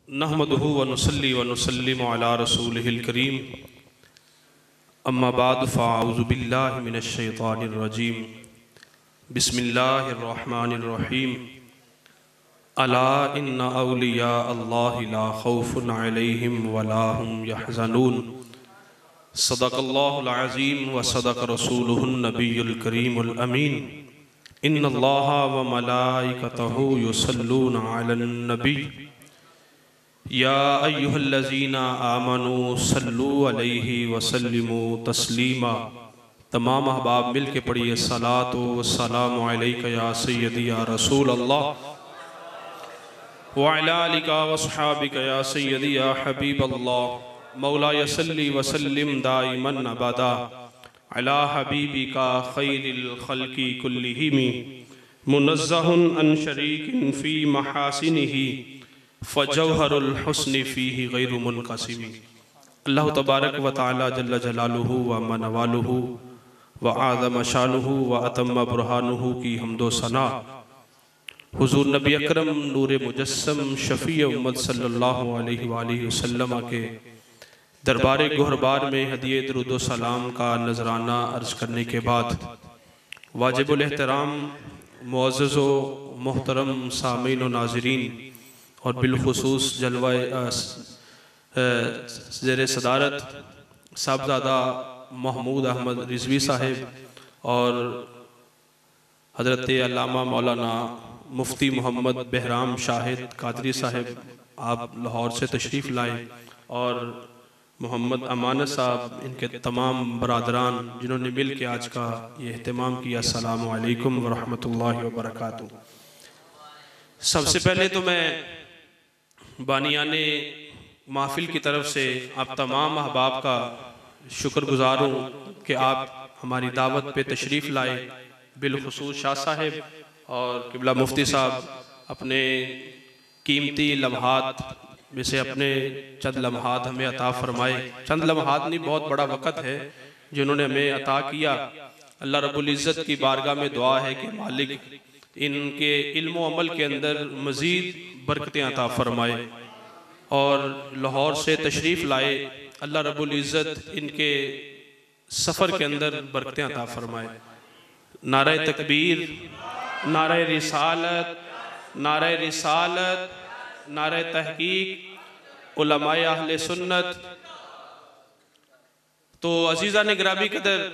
नहमदुहु व नुसल्ली व नुसल्लिमु अला रसूलिहिल करीम अम्मा बाद फ़अऊज़ु बिल्लाहि मिनश शैतानिर रजीम बिस्मिल्लाहिर रहमानिर रहीम अला इन्ना औलिया अल्लाहि ला खौफुन अलैहिम वला हुम यहज़नून सदक़ल्लाहुल अज़ीम व सदक़ रसूलुहुन नबियुल करीमुल अमीन इन्नल्लाहा व मलाइकतहु युसल्लूना अलन नबी या अय्युहल्लज़ीना आमनू सल्लू अलैहि वसल्लिमू तस्लीमा। तमाम अहबाब मिल के पढ़िए सलातो वस्सलामु अलैका या सय्यदी या रसूल अल्लाह व अला आलिका वस्हाबिका या सय्यदी या हबीब अल्लाह मौलाया सल्ली वसल्लिम दाइमन अबदा अला हबीबिका खैरिल खल्की कुल्लिहिम मुनज़्ज़हुन अन शरीकिन फ़ी महासिनिही फ़जौहरुल हुस्नि फ़ीही गैरु मुनक़सिमी। अल्लाह तबारक व तआला जल्ल जलालुहु व मनवालुहु व आज़म शानुहु व अतम्म बुरहानुहु की हम्दो सना हुज़ूर नबी अकरम नूर मुजस्सम शफ़ी उम्मत सल्लल्लाहु अलैहि वसल्लम के दरबार गोहरबार में हदिये दुरूद व सलाम का नजराना अर्ज़ करने के बाद वाजिबुल एहतराम मुअज़्ज़ज़ व मोहतरम सामीन व नाज़रीन और बिलखुसूस जलवाए ज़ेर सदारत साहबज़ादा महमूद अहमद रिज़वी साहिब और हज़रत अल्लामा मौलाना मुफ्ती मोहम्मद बहराम शाहिद कादरी साहिब आप लाहौर से तशरीफ़ लाए और मोहम्मद अमानत साहब इनके तमाम बरादरान जिन्होंने मिल के आज का ये अहतमाम किया। अस्सलामु अलैकुम व रहमतुल्लाहि व बरकातुहू। सबसे पहले तो मैं बानियाने महफिल की तरफ से आप तमाम अहबाब का शुक्रगुजार हूँ कि आप हमारी दावत पे तशरीफ़ लाए। बिलखुसूस शाह साहिब और किबला मुफ्ती साहब अपने कीमती लम्हात में से अपने चंद लम्हात हमें अता फरमाए। चंद लम्हात नहीं, बहुत बड़ा वक़्त है जिन्होंने हमें अता किया। अल्लाह रब्बुल इज़्ज़त की बारगाह में दुआ है कि मालिक इनके इल्म व अमल के अंदर मज़ीद बरकतें अता फरमाए और लाहौर से तशरीफ़ लाए। अल्लाह रब्बुल इज़्ज़त इनके सफ़र के अंदर बरकतें अता फरमाए। नारे तकबीर, नारे रिसालत, नारे रिसालत, नारे तहकीक, उलमाए अहले सुन्नत। तो अजीज़ा ने गिरामी कदर,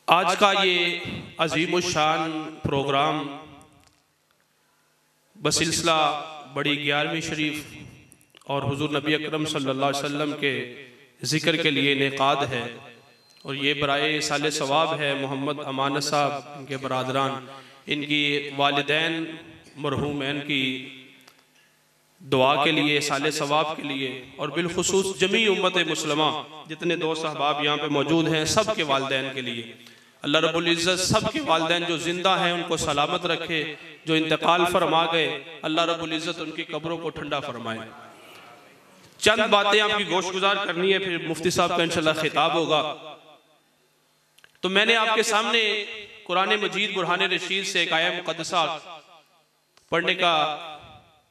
आज का ये अज़ीमुश्शान प्रोग्राम बसिलसिला बड़ी 11वीं शरीफ और हुज़ूर नबी अकरम सल्लल्लाहु अलैहि वसल्लम के ज़िक्र के लिए इनेकाद है और ये बराए साले सवाब है। मोहम्मद अमानत साहब इनके बरादरान, इनकी वालिदैन मरहूमैन की दुआ के लिए, साले सवाब के लिए और बिलखुसूस जमी उम्मत मुस्लिमा जितने दोस्त अहबाब यहाँ पे मौजूद हैं सब के वालिदैन के लिए अल्लाह रब्बुल इज़्ज़त सब के वालिदैन जो जिंदा हैं उनको सलामत रखे, जो इंतकाल फरमा गए अल्लाह रब्बुल इज़्ज़त उनकी कब्रों को ठंडा फरमाए। चंद बातें आपकी गोशगुजार करनी है, फिर मुफ्ती साहब का इंशाल्लाह खिताब होगा। तो मैंने आपके सामने कुरान मजीद बुरहान रशीद से एक आया मुक़द्दसा पढ़ने का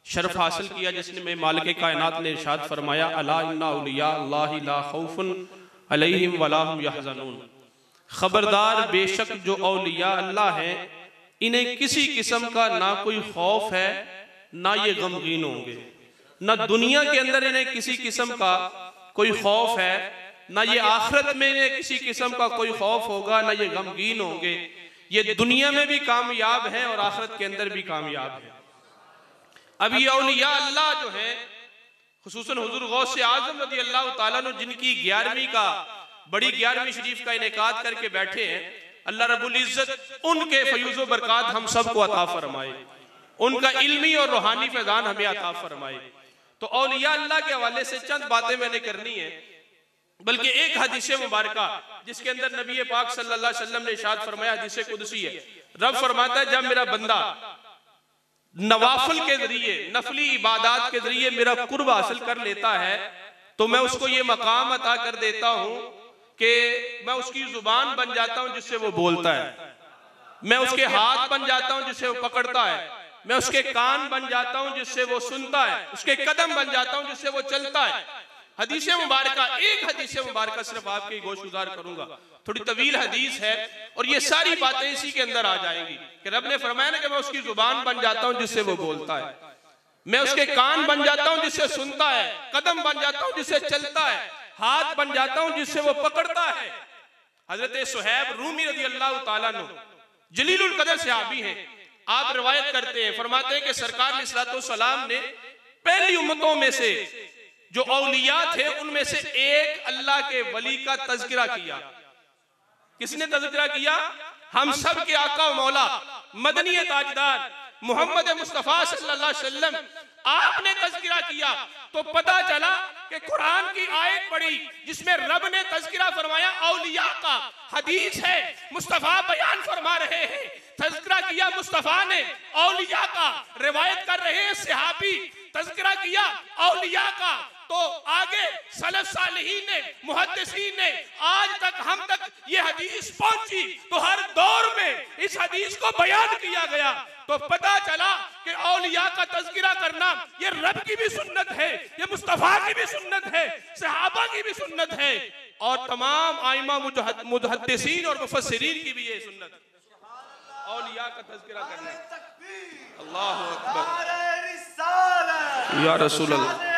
शर्फ हासिल किया जिसने में मालिक कायनात ने इरशाद फरमाया अला इन्ना औलिया अल्लाहि ला खौफुन अलैहिम वला हुम यहज़नून। खबरदार, बेशक जो औलिया अल्लाह हैं इन्हें किसी किस्म का ना कोई खौफ है ना ये गमगीन होंगे। ना दुनिया के अंदर इन्हें किसी किस्म का कोई खौफ है, ना ये आखिरत में इन्हें किसी किस्म का कोई खौफ होगा, ना ये गमगीन होंगे। ये दुनिया में भी कामयाब है और आखिरत के अंदर भी कामयाब है। अब ये औलिया अल्लाह जो है खुसूसन हुजूर गौस आज़म रज़ी अल्लाह ताला अन्हु जिनकी 11वीं का बड़ी 11वीं शरीफ का इनेकाद करके बैठे हैं, अल्लाह रब्बुल इज़्ज़त उनके फयूज़ बरक़ात हम सबको अता फरमाए, उनका इल्मी और रूहानी फैज़ान हमें अता फरमाए। तो औलिया अल्लाह के हवाले से चंद बातें मैंने करनी है, बल्कि एक हदीस मुबारका जिसके अंदर नबी पाक सल्लल्लाहु अलैहि वसल्लम ने इरशाद फरमाया, हदीस कुदसी है। रब फरमाता है जब मेरा बंदा नवाफिल के जरिए, नफली इबादत के जरिए मेरा कुर्ब हासिल कर लेता है तो मैं उसको ये मकाम अता कर देता हूँ कि मैं उसकी जुबान बन जाता हूँ जिससे वो बोलता है, मैं उसके हाथ बन जाता हूँ जिससे वो पकड़ता है, मैं उसके कान बन जाता हूं जिससे वो सुनता है, उसके कदम बन जाता हूं जिससे वो चलता है। हदीस मुबारका, एक हदीस मुबारका सिर्फ आपके गोशगुजार करूंगा, थोड़ी तवील हदीस है और ये सारी बातें इसी के अंदर आ जाएंगी कि रब ने फरमाया ना कि मैं उसकी जुबान बन जाता हूं जिससे वो बोलता है, मैं उसके कान बन जाता हूं जिससे सुनता है, कदम बन जाता हूं जिससे चलता है, हाथ बन जाता हूं जिससे वो पकड़ता है। हजरत सुहैब रूमी रज़ी अल्लाह ताला अन्हु जलीलुल कदर सहाबी हैं, आप रिवायत करते हैं, फरमाते हैं कि सरकार अलैहिस्सलातु वस्सलाम ने पहली उम्मतों में से जो औलिया थे उनमें से एक अल्लाह के वली का तज़किरा किया। किसने तज़किरा किया? हम सब के आका व मौला मदनी ताजदार मोहम्मद मुस्तफ़ा सल्लल्लाहु अलैहि वसल्लम, आपने तज़किरा किया। तो पता चला कि कुरान की आयत पढ़ी जिसमें रब ने तज़किरा फरमाया औलिया का, हदीस है मुस्तफ़ा बयान फरमा रहे हैं, तज़किरा किया मुस्तफ़ा ने औलिया का, रिवायत कर रहे हैं सहाबी, तज़किरा किया औलिया का। तो आगे सलफ सालिहीन ने, मुहद्दिसीन ने, आज तक हम तक ये हदीस पहुंची तो हर दौर में इस हदीस को बयान किया गया। तो पता चला कि औलिया का तज़किरा करना ये रब की भी सुन्नत है, ये मुस्तफ़ा की भी सुन्नत है, सहाबा की भी सुन्नत है और तमाम आइमा मुहद्दिसीन और मुफस्सिरीन की भी ये सुन्नत है, औलिया का तज़किरा करना। अल्लाहु अकबर या रसूल अल्लाह।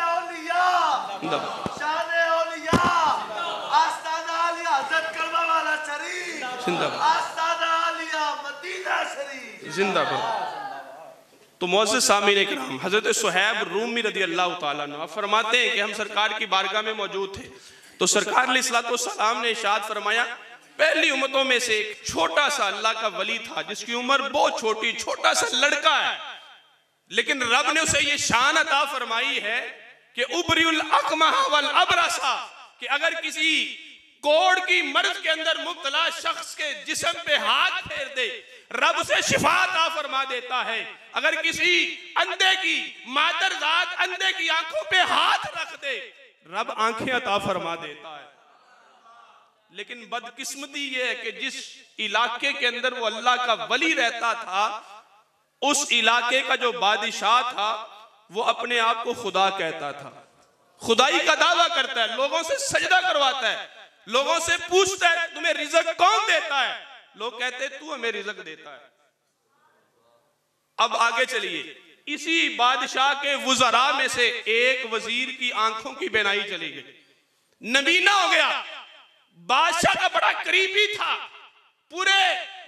तो मोअज़्ज़िज़ सामीन इकराम, हज़रत सुहैब रूमी रज़ी अल्लाह ताला अन्हु फरमाते हैं कि हम सरकार की बारगाह में मौजूद थे तो सरकार अलैहिस्सलातु वस्सलाम ने इरशाद फरमाया, पहली उम्मतों में से एक छोटा सा अल्लाह का वली था जिसकी उम्र बहुत छोटी, छोटा सा लड़का है, लेकिन रब ने उसे ये शान अता फरमाई है कि उबरिउल अकमह वल अबरसा, कि अगर किसी कोढ़ की मर्ज के अंदर मुब्तला शख्स के जिस्म पे हाथ फेर दे रब उसे शिफा अता फरमा देता है। अगर किसी अंधे की मादरजात अंधे की आंखों पे हाथ रख दे रब आंखें अता फरमा देता है। लेकिन बदकिस्मती ये है कि जिस इलाके के अंदर वो अल्लाह का वली रहता था उस इलाके का जो बादशाह था वो अपने आप को खुदा कहता था, खुदाई का दावा करता है, लोगों से सजदा करवाता है, लोगों से पूछता है तुम्हें रिज़्क कौन देता है, लोग कहते हैं तू हमें रिज़्क देता है। अब आगे चलिए, इसी बादशाह के वुज़रा में से एक वजीर की आंखों की बीनाई चली गई, नबीना हो गया, बादशाह का बड़ा करीबी था, पूरे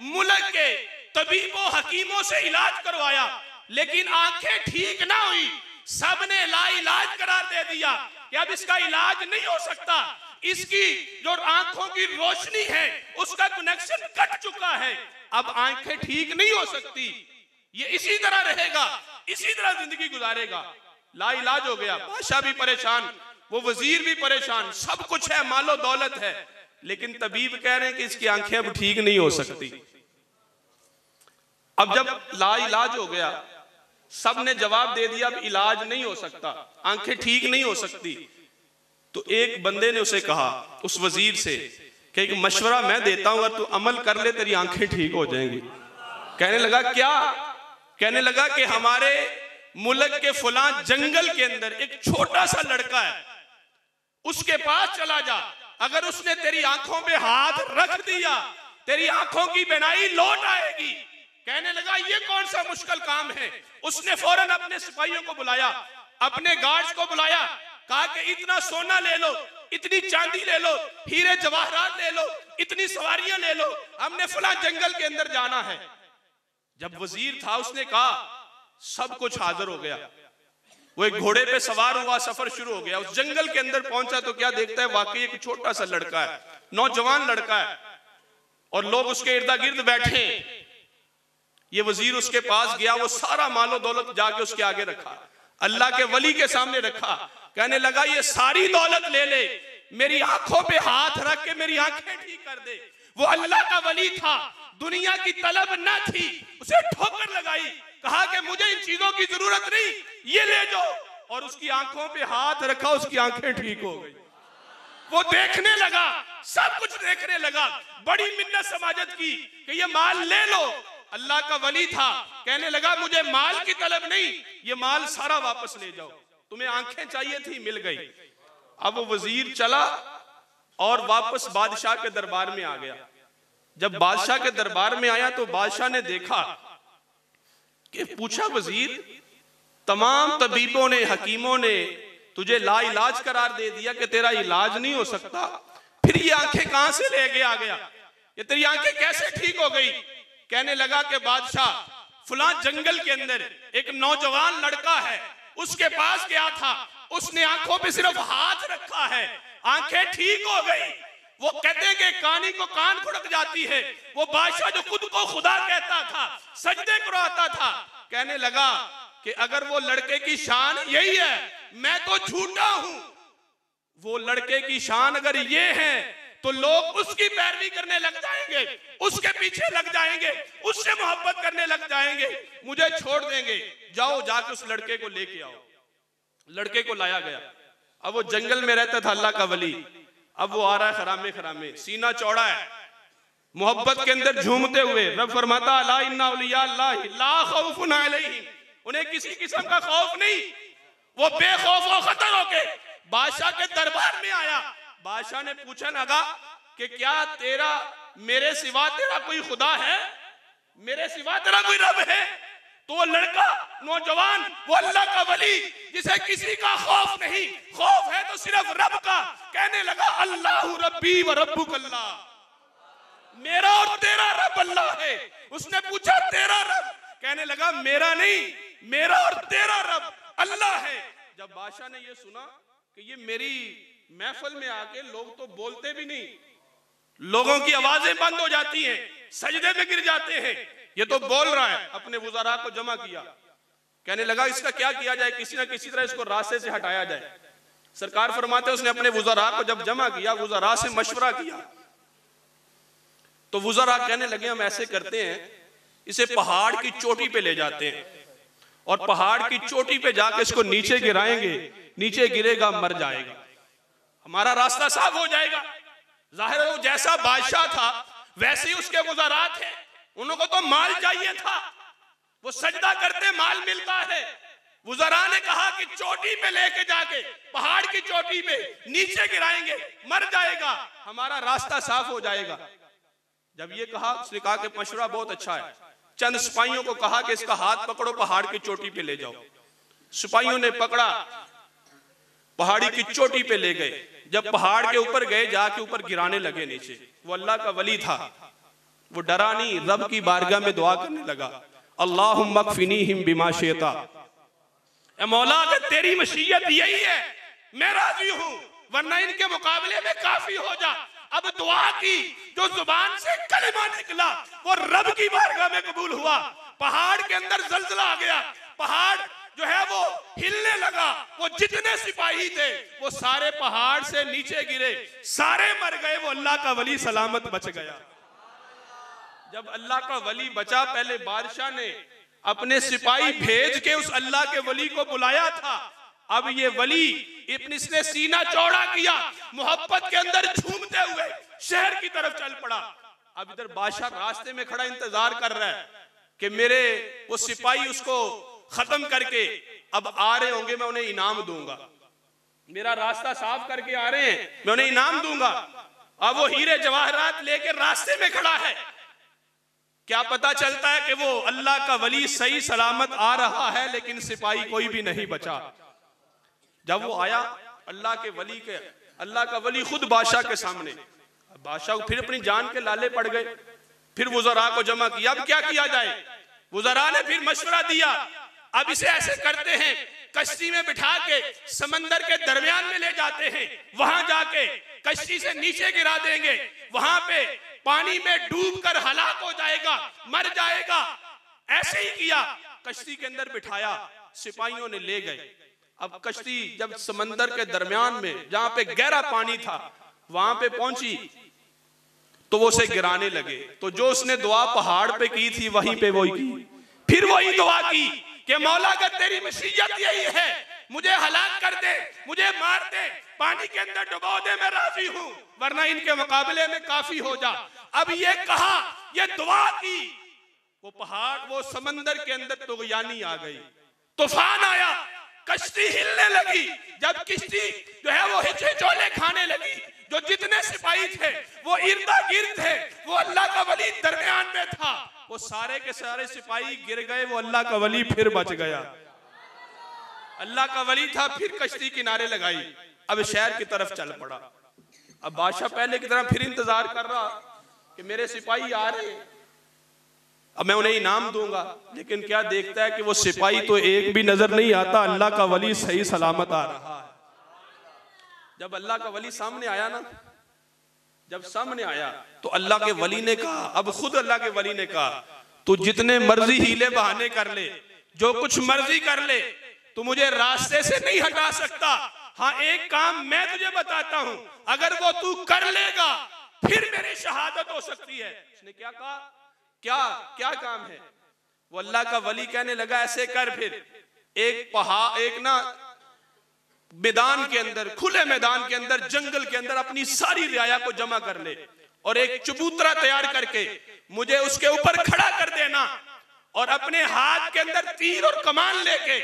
मुल्क के तबीबों हकीमों से इलाज करवाया लेकिन आंखें ठीक ना हुई, सबने लाइलाज करार दे दिया कि अब इसका इलाज नहीं हो सकता, इसकी जो आंखों की रोशनी है उसका कनेक्शन कट चुका है, अब आंखें ठीक नहीं हो सकती, ये इसी तरह रहेगा, इसी तरह जिंदगी गुजारेगा। लाइलाज हो गया, बादशाह भी परेशान, वो वजीर भी परेशान, सब कुछ है, मालो दौलत है, लेकिन तबीब कह रहे हैं कि इसकी आंखें अब ठीक नहीं हो सकती। अब जब लाइलाज हो गया, सब ने जवाब दे दिया अब इलाज नहीं हो सकता, आंखें ठीक नहीं हो सकती, तो एक बंदे ने उसे कहा, उस वजीर से, कि एक मशवरा मैं देता हूं, अगर तू अमल कर ले तेरी आंखें ठीक हो जाएंगी। कहने लगा क्या? कहने लगा कि हमारे मुल्क के फलां जंगल के अंदर एक छोटा सा लड़का है, उसके पास चला जा, अगर उसने तेरी आंखों पे हाथ रख दिया तेरी आंखों की बीनाई लौट आएगी। कहने लगा ये कौन सा मुश्किल काम है। उसने फौरन अपने सिपाहियों को बुलाया, अपने गार्ड्स को बुलाया, कहा कि इतना सोना ले लो, इतनी चांदी ले लो, हीरे जवाहरात ले लो, इतनी सवारियां ले लो, हमने फलां जंगल के अंदर जाना है। जब वजीर था उसने कहा सब कुछ हाजिर हो गया, वो एक घोड़े पे सवार हुआ, सफर शुरू हो गया। उस जंगल के अंदर पहुंचा तो क्या देखता है, वाकई एक छोटा सा लड़का है, नौजवान लड़का है और लोग उसके इर्दा गिर्द बैठे। ये वजीर उसके पास गया, वो सारा मालो दौलत जाके उसके आगे रखा, अल्लाह के वली के सामने रखा, कहने लगा ये सारी दौलत ले ले, मेरी आंखों पे हाथ रख के मेरी आंखें ठीक कर दे। वो अल्लाह का वली था, दुनिया की तलब न थी, उसे ठोकर लगाई, कहा कि मुझे इन चीजों की जरूरत नहीं, ये ले जाओ, और उसकी आंखों पे हाथ रखा, उसकी आंखें ठीक हो गई। वो देखने लगा, सब कुछ देखने लगा, बड़ी मिन्नत समाजत की कि ये माल ले लो, अल्लाह का वली था, कहने लगा मुझे माल की तलब नहीं, ये माल सारा वापस ले जाओ, तुम्हें आंखें चाहिए थी, मिल गई। अब वो वजीर चला और वापस बादशाह के दरबार में आ गया। जब बादशाह के दरबार में आया तो बादशाह ने देखा कि पूछा, वजीर तमाम तबीबों ने, हकीमों ने तुझे ला इलाज करार दे दिया कि तेरा इलाज नहीं हो सकता, फिर ये आंखें कहां से ले गया गया, ये तेरी आंखें कैसे ठीक हो गई? कहने लगा कि बादशाह फुला जंगल के अंदर एक नौजवान लड़का है, उसके पास गया था, उसने आंखों पे सिर्फ हाथ रखा है, आंखें ठीक हो गई। वो कहते हैं कि कानी को कान फुड़क जाती है। वो बादशाह जो खुद को खुदा कहता था, सजदे कराता था, कहने लगा कि अगर वो लड़के की शान यही है, मैं तो झूठा हूं। वो लड़के की शान अगर ये है तो लोग उसकी पैरवी करने लग जाएंगे, उसके पीछे लग जाएंगे, उससे मोहब्बत करने लग जाएंगे, मुझे छोड़ देंगे। जाओ जाके उस लड़के को लेके आओ। लड़के को लाया गया। अब वो जंगल में रहता था अल्लाह का वली, अब वो आ रहा है खरामे खरामे, सीना चौड़ा है, मोहब्बत के अंदर झूमते हुए। रब फरमाता अला इन्ना औलिया अल्लाह ला खौफुन अलैहिम, उन्हें किसी किस्म का खौफ नहीं, वो बेखौफ व खतर होके बादशाह के दरबार में आया। बादशाह ने पूछा लगा कि क्या तेरा मेरे सिवा तेरा कोई खुदा है, मेरे सिवा तेरा कोई रब है? तो वो लड़का नौजवान, वो अल्लाह का वली जिसे किसी का खौफ नहीं, खौफ है तो सिर्फ रब का, कहने लगा अल्लाह रब्बी व रब्बुक अल्लाह, मेरा और तेरा रब अल्लाह है। उसने पूछा तेरा रब? कहने लगा मेरा नहीं, मेरा और तेरा रब अल्लाह है। जब बादशाह ने ये सुना कि ये मेरी महफिल में आके लोग तो बोलते भी नहीं, लोगों की आवाजें बंद हो जाती हैं, सजदे में गिर जाते हैं, ये तो बोल रहा है। अपने वुज़रा को जमा किया, कहने लगा इसका क्या किया जाए, किसी ना किसी तरह इसको रास्ते से हटाया जाए। सरकार फरमाते उसने अपने वुज़रा को जब जमा किया, वुज़रा से मशवरा किया, तो वुज़रा कहने लगे हम ऐसे करते हैं, इसे पहाड़ की चोटी पे ले जाते हैं और पहाड़ की चोटी पे जाके इसको नीचे गिराएंगे, नीचे गिरेगा मर जाएगा, हमारा रास्ता साफ हो जाएगा। जाहिर है वो जैसा बादशाह था वैसे ही उसके वुज़रा थे, उनको तो माल चाहिए था, वो सजदा करते माल मिलता है। वुज़रा ने कहा कि चोटी पे लेके जाके, पहाड़ की चोटी पे नीचे गिराएंगे, मर जाएगा, हमारा रास्ता साफ हो जाएगा। जब ये कहा उसने कहा कि मशवरा बहुत अच्छा है। चंद सिपाहियों को कहा कि इसका हाथ पकड़ो, पहाड़ की चोटी पे ले जाओ। सिपाहियों ने पकड़ा, पहाड़ी की चोटी पे ले गए। जब पहाड़ के ऊपर गए, जाके ऊपर गिराने लगे नीचे। वो अल्लाह का वली था, वो डरा नहीं, रब की बारगाह में दुआ करने लगा, अल्लाहुम्मा कफिनीहिम बिमा शिता, ए मौला अगर तेरी मशीयत यही है मैं राजी हूं, वरना इनके मुकाबले में काफी हो जा। अब दुआ की, जो जुबान से कलिमा निकला वो रब की बारगाह में कबूल हुआ। पहाड़ के अंदर जल्जला आ गया, पहाड़ जो है वो हिलने लगा, वो जितने सिपाही थे वो सारे पहाड़ से नीचे गिरे, सारे मर गए, वो अल्लाह का वली सलामत बच गया। जब अल्लाह का वली बचा, पहले बादशाह ने अपने सिपाही भेज के उस अल्लाह के वली को बुलाया था। अब ये वली इसने सीना चौड़ा किया, मोहब्बत के अंदर झूमते हुए शहर की तरफ चल पड़ा। अब इधर बादशाह रास्ते में खड़ा इंतजार कर रहा है कि मेरे वो सिपाही उसको खत्म करके अब आ रहे होंगे, मैं उन्हें इनाम दूंगा, मेरा रास्ता साफ करके आ रहे हैं, मैं उन्हें इनाम दूंगा। अब वो हीरे जवाहरात लेके रास्ते में खड़ा है। क्या पता चलता है कि वो अल्लाह का वली सही सलामत आ रहा है, लेकिन सिपाही कोई भी नहीं बचा। जब वो आया अल्लाह के वली के, अल्लाह का वली खुद बादशाह के सामने, बादशाह फिर अपनी जान के लाले पड़ गए। फिर वुज़रा को जमा किया, अब क्या किया जाए? वुज़रा ने फिर मशवरा दिया, अब इसे ऐसे करते हैं, कश्ती में बिठा के समंदर के दरमियान में ले जाते हैं, वहां जाके कश्ती से नीचे गिरा देंगे, वहां पे पानी में डूब कर हलाक हो जाएगा, मर जाएगा। ऐसे ही किया, कश्ती के अंदर बिठाया, सिपाहियों ने ले गए। अब कश्ती जब समंदर के दरमियान में जहां पे गहरा पानी था वहां पे पहुंची तो वो उसे गिराने लगे। तो जो उसने दुआ पहाड़ पे की थी वहीं पे वही की, फिर वही दुआ की कि मौला अगर तेरी मशीयत यही है, मुझे हलाक कर दे, मुझे मार दे, पानी के अंदर डुबो दे, मैं राजी हूं, वरना इनके मुकाबले में काफी हो जा। अब ये कहा, ये दुआ की, वो पहाड़, वो समंदर के अंदर तुग़यानी आ गई, तूफान आया, कश्ती हिलने लगी। जब कश्ती जो है वो हिचोले खाने लगी, जो जितने सिपाही थे वो इर्दा गिर्द थे, वो अल्लाह का वली दरमियान में था, वो सारे के सारे सिपाही गिर गए, वो अल्लाह का वली फिर बच गया। अल्लाह का वली था, फिर कश्ती किनारे लगाई, अब शहर की तरफ चल पड़ा। अब बादशाह पहले की तरह फिर इंतजार कर रहा कि मेरे सिपाही आ रहे हैं, अब मैं उन्हें इनाम दूंगा। लेकिन क्या देखता है कि वो सिपाही तो एक भी नजर नहीं आता, अल्लाह का वली सही सलामत आ रहा है। जब अल्लाह का वली सामने आया ना, जब सामने आया तो अल्लाह के वली ने कहा, अब खुद अल्लाह के वली ने कहा, तू जितने मर्जी हीले बहाने कर ले, जो कुछ मर्जी कर ले, तू मुझे रास्ते से नहीं हटा सकता। हाँ, एक काम मैं तुझे बताता हूं, अगर वो तू कर लेगा फिर मेरी शहादत हो सकती है। उसने क्या कहा? क्या क्या काम है? वो अल्लाह का वली कहने लगा, ऐसे कर, फिर एक पहाड़, एक ना मैदान के अंदर, खुले मैदान के अंदर, जंगल के अंदर अपनी सारी रियाया को जमा कर ले और एक चबूतरा तैयार करके मुझे उसके ऊपर खड़ा कर देना और अपने हाथ के अंदर तीर और कमान लेके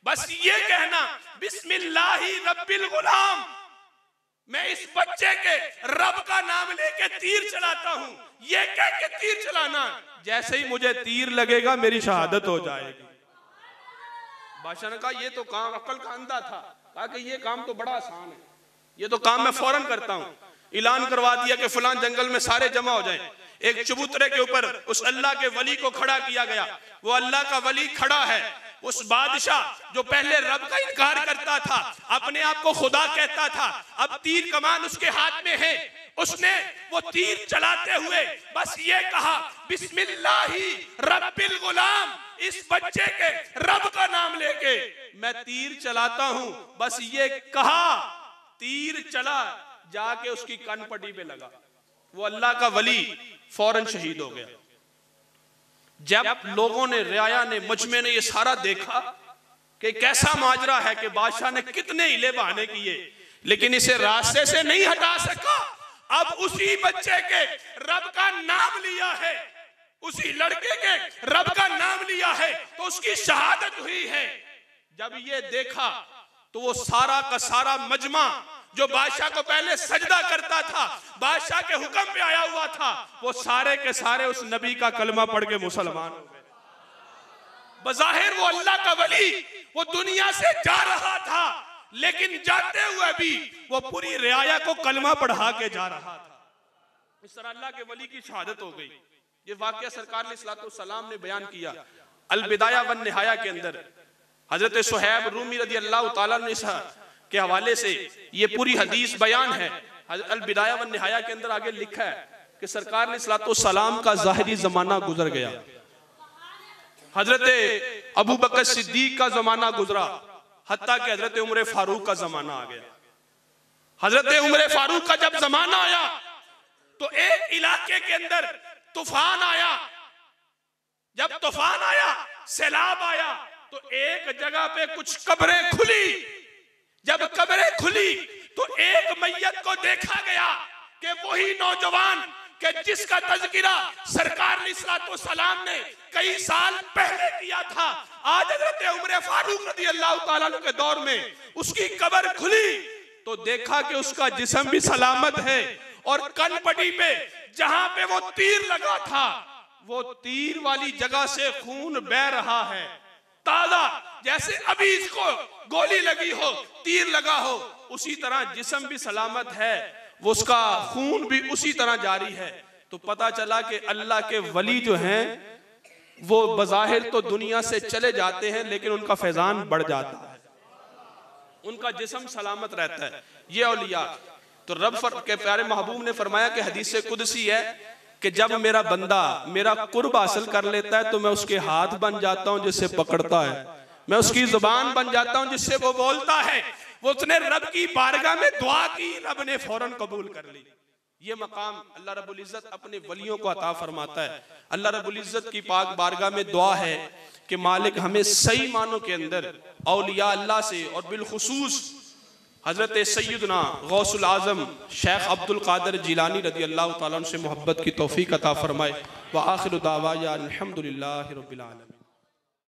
बस ये कहना, बिस्मिल्लाहि रब्बिल गुलाम, मैं इस बच्चे के रब का नाम लेके तीर चलाता हूं, ये कह के तीर चलाना, जैसे ही मुझे तीर लगेगा मेरी शहादत हो जाएगी। बादशाह ने कहा, ये तो काम अक्ल का अंधा था, कहा कि ये काम तो बड़ा आसान है, ये तो काम मैं फौरन करता हूं। ऐलान करवा दिया कि फलां जंगल में सारे जमा हो जाएं। एक चबूतरे के ऊपर उस अल्लाह के वली को खड़ा किया गया, वो अल्लाह का वली खड़ा है। उस बादशाह जो पहले रब का इनकार करता था, अपने आप को खुदा कहता था, अब तीर कमान उसके हाथ में है, उसने वो तीर चलाते हुए बस ये कहा, बिस्मिल्लाहि रब्बिल गुलाम, इस बच्चे के रब का नाम लेके मैं तीर चलाता हूं, बस ये कहा, तीर चला, जाके उसकी कनपटी पे लगा। वो अल्लाह का वली फौरन शहीद हो गया। जब लोगों ने, रियाया ने, मजमे ने ये सारा देखा कि कैसा माजरा है कि बादशाह ने कितने हिले बहाने किए लेकिन इसे रास्ते से नहीं हटा सका, अब उसी बच्चे के रब का नाम लिया है, उसी लड़के के रब का नाम लिया है तो उसकी शहादत हुई है। जब ये देखा तो वो सारा का सारा मजमा जो बादशाह को पहले सजदा करता था, बादशाह के हुक्म पे आया हुआ था, वो सारे के सारे उस नबी का कलमा पढ़ के मुसलमान हो गए। बज़ाहिर वो अल्लाह का वली वो दुनिया से जा रहा था, लेकिन जाते हुए भी वो पूरी रियाया को कलमा पढ़ा के जा रहा था। इस तरह अल्लाह के वली की शहादत हो गई। ये वाकया सरकार अलैहिस्सलाम ने बयान किया अल बिदाया वन निहाया के अंदर। हजरत सुहैब रूमी रदी अल्लाह तआला अन्हु के हवाले से ये पूरी हदीस बयान है। अल बिदाया वन निहाया के अंदर आगे लिखा है कि सरकार अलैहिस्सलाम का ज़ाहिरी जमाना गुजर गया, हजरत अबू बकर सिद्दीक का जमाना गुजरा, हत्ता कि हजरत उमर फारूक का जमाना आ गया। हजरत उमर फारूक का जब जमाना आया तो एक इलाके के अंदर तूफान आया। जब तूफान आया, सैलाब आया, तो एक जगह पे कुछ कब्रें खुली। जब कब्रें खुली तो एक मैयत को देखा गया कि वही नौजवान कि जिसका तज़किरा सरकार अलैहिस्सलाम ने कई साल पहले किया था, आज हज़रत उमर फारूक रज़ी अल्लाह ताला अन्हु के दौर में उसकी कब्र खुली तो देखा कि उसका जिस्म भी सलामत है और कनपटी पे जहां पे वो तीर लगा था, वो तीर वाली जगह से खून बह रहा है ताजा, जैसे अभी इसको गोली लगी हो, तीर लगा हो, उसी तरह जिस्म भी सलामत है, वो उसका खून भी उसी तरह जारी है। तो पता चला कि अल्लाह के वली जो हैं वो बज़ाहिर तो दुनिया से चले जाते हैं लेकिन उनका फैजान बढ़ जाता है, उनका जिस्म सलामत रहता है। ये औलिया तो रब के प्यारे महबूब ने फरमाया कि हदीस से कुदसी है कि जब मेरा बंदा मेरा कुर्ब हासिल कर लेता है तो मैं उसके हाथ बन जाता हूं जिससे पकड़ता है, मैं उसकी जुबान बन जाता हूं जिससे वो बोलता है। वो उसने रब की बारगाह में दुआ की, रब ने फौरन कबूल कर ली। ये मकाम अल्लाह रब्बुल इज्जत अपने वलियों को अता फरमाता है। अल्लाह रब्बुल इज्जत की पाक बारगाह में दुआ है कि मालिक हमें सही मानों के अंदर औलिया अल्लाह से और बिलखुसूस हज़रत सैयदना गौसुल आज़म शेख अब्दुल कादिर जिलानी रज़ी अल्लाह ताला अन्हु से मोहब्बत की तौफ़ीक़ अता फ़रमाए। व आखिरु दावाना अल्हम्दुलिल्लाहि रब्बिल आलमीन।